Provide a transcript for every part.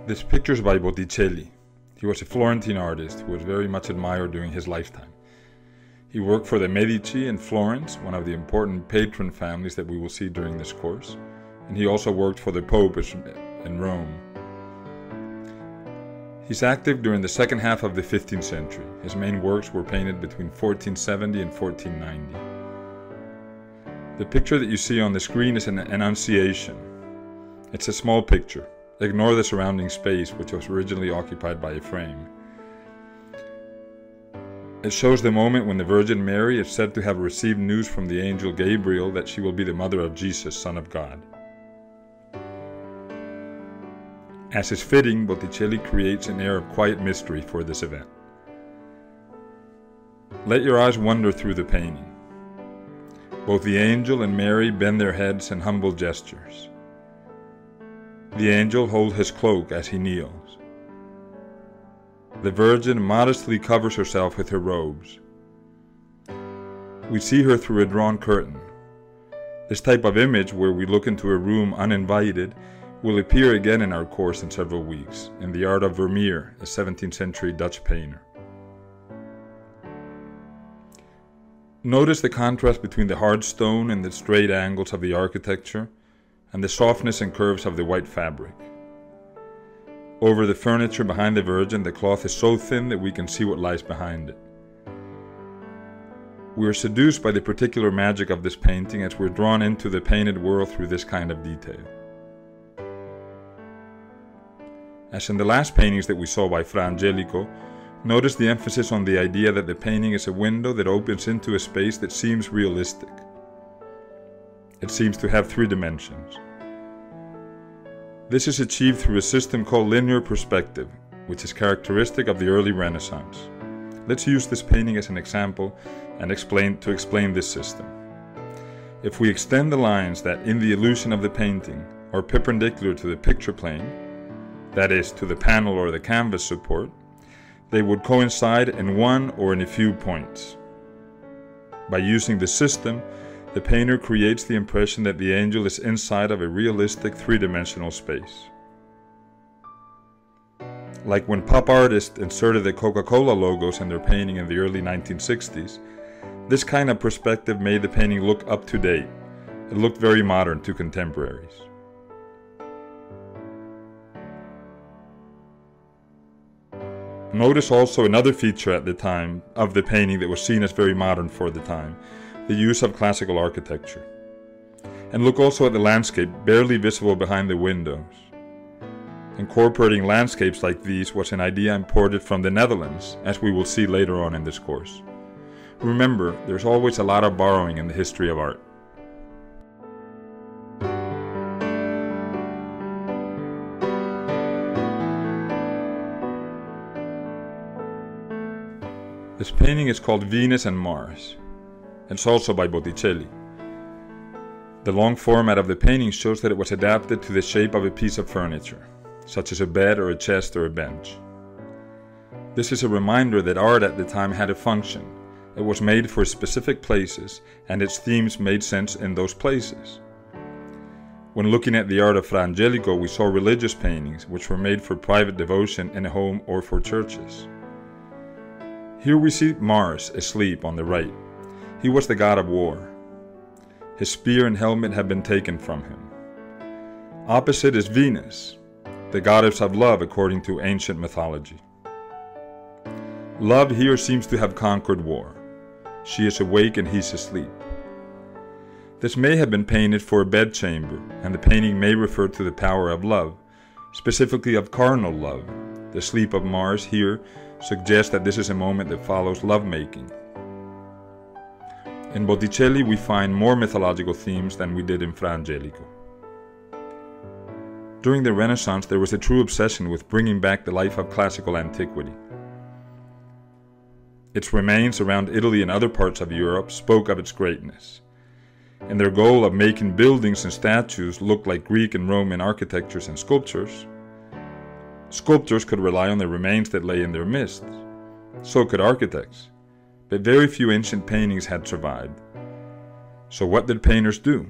This picture is by Botticelli. He was a Florentine artist who was very much admired during his lifetime. He worked for the Medici in Florence, one of the important patron families that we will see during this course, and he also worked for the Pope in Rome. He's active during the second half of the 15th century. His main works were painted between 1470 and 1490. The picture that you see on the screen is an Annunciation. It's a small picture. Ignore the surrounding space, which was originally occupied by a frame. It shows the moment when the Virgin Mary is said to have received news from the angel Gabriel that she will be the mother of Jesus, Son of God. As is fitting, Botticelli creates an air of quiet mystery for this event. Let your eyes wander through the painting. Both the angel and Mary bend their heads in humble gestures. The angel holds his cloak as he kneels. The Virgin modestly covers herself with her robes. We see her through a drawn curtain. This type of image, where we look into a room uninvited, will appear again in our course in several weeks, in the art of Vermeer, a 17th century Dutch painter. Notice the contrast between the hard stone and the straight angles of the architecture, and the softness and curves of the white fabric. Over the furniture behind the Virgin, the cloth is so thin that we can see what lies behind it. We are seduced by the particular magic of this painting as we're drawn into the painted world through this kind of detail. As in the last paintings that we saw by Fra Angelico, notice the emphasis on the idea that the painting is a window that opens into a space that seems realistic. It seems to have 3 dimensions. This is achieved through a system called linear perspective, which is characteristic of the early Renaissance. Let's use this painting as an example and explain this system. If we extend the lines that, in the illusion of the painting, are perpendicular to the picture plane, that is, to the panel or the canvas support, they would coincide in one or in a few points. By using the system, the painter creates the impression that the angel is inside of a realistic 3-dimensional space. Like when pop artists inserted the Coca-Cola logos in their painting in the early 1960s, this kind of perspective made the painting look up to date. It looked very modern to contemporaries. Notice also another feature at the time of the painting that was seen as very modern for the time, the use of classical architecture. And look also at the landscape barely visible behind the windows. Incorporating landscapes like these was an idea imported from the Netherlands, as we will see later on in this course. Remember, there's always a lot of borrowing in the history of art. This painting is called Venus and Mars. It's also by Botticelli. The long format of the painting shows that it was adapted to the shape of a piece of furniture, such as a bed or a chest or a bench. This is a reminder that art at the time had a function. It was made for specific places, and its themes made sense in those places. When looking at the art of Fra Angelico, we saw religious paintings, which were made for private devotion in a home or for churches. Here we see Mars asleep on the right. He was the god of war. His spear and helmet have been taken from him. Opposite is Venus, the goddess of love according to ancient mythology. Love here seems to have conquered war. She is awake and he's asleep. This may have been painted for a bedchamber, and the painting may refer to the power of love, specifically of carnal love. The sleep of Mars here suggests that this is a moment that follows lovemaking. In Botticelli, we find more mythological themes than we did in Fra Angelico. During the Renaissance, there was a true obsession with bringing back the life of classical antiquity. Its remains around Italy and other parts of Europe spoke of its greatness. In their goal of making buildings and statues look like Greek and Roman architectures and sculptures, sculptors could rely on the remains that lay in their midst. So could architects. But very few ancient paintings had survived. So what did painters do?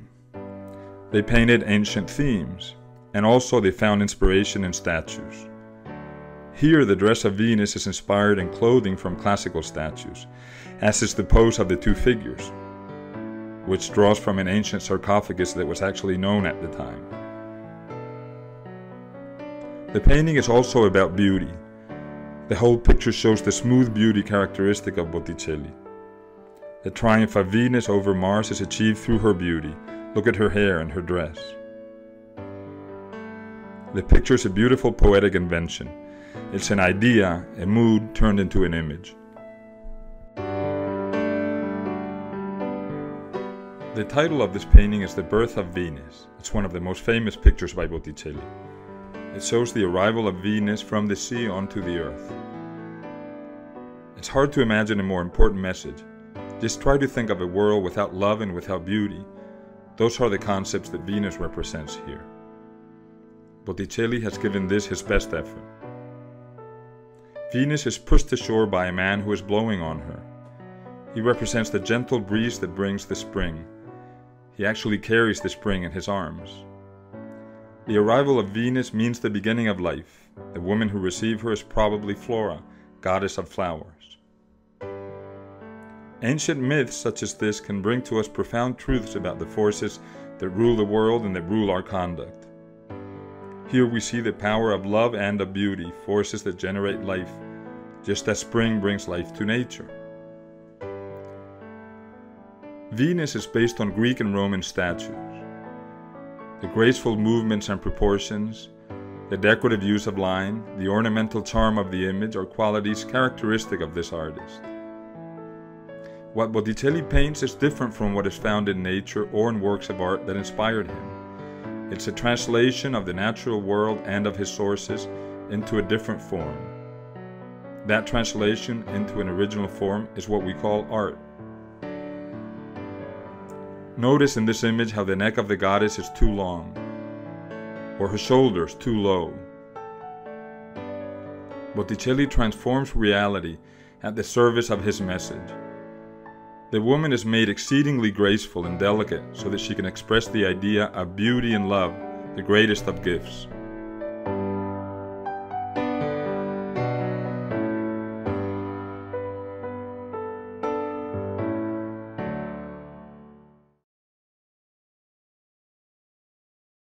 They painted ancient themes, and also they found inspiration in statues. Here, the dress of Venus is inspired in clothing from classical statues, as is the pose of the two figures, which draws from an ancient sarcophagus that was actually known at the time. The painting is also about beauty. The whole picture shows the smooth beauty characteristic of Botticelli. The triumph of Venus over Mars is achieved through her beauty. Look at her hair and her dress. The picture is a beautiful poetic invention. It's an idea, a mood turned into an image. The title of this painting is The Birth of Venus. It's one of the most famous pictures by Botticelli. It shows the arrival of Venus from the sea onto the earth. It's hard to imagine a more important message. Just try to think of a world without love and without beauty. Those are the concepts that Venus represents here. Botticelli has given this his best effort. Venus is pushed ashore by a man who is blowing on her. He represents the gentle breeze that brings the spring. He actually carries the spring in his arms. The arrival of Venus means the beginning of life. The woman who received her is probably Flora, goddess of flowers. Ancient myths such as this can bring to us profound truths about the forces that rule the world and that rule our conduct. Here we see the power of love and of beauty, forces that generate life, just as spring brings life to nature. Venus is based on Greek and Roman statues. The graceful movements and proportions, the decorative use of line, the ornamental charm of the image are qualities characteristic of this artist. What Botticelli paints is different from what is found in nature or in works of art that inspired him. It's a translation of the natural world and of his sources into a different form. That translation into an original form is what we call art. Notice in this image how the neck of the goddess is too long, or her shoulders too low. Botticelli transforms reality at the service of his message. The woman is made exceedingly graceful and delicate so that she can express the idea of beauty and love, the greatest of gifts.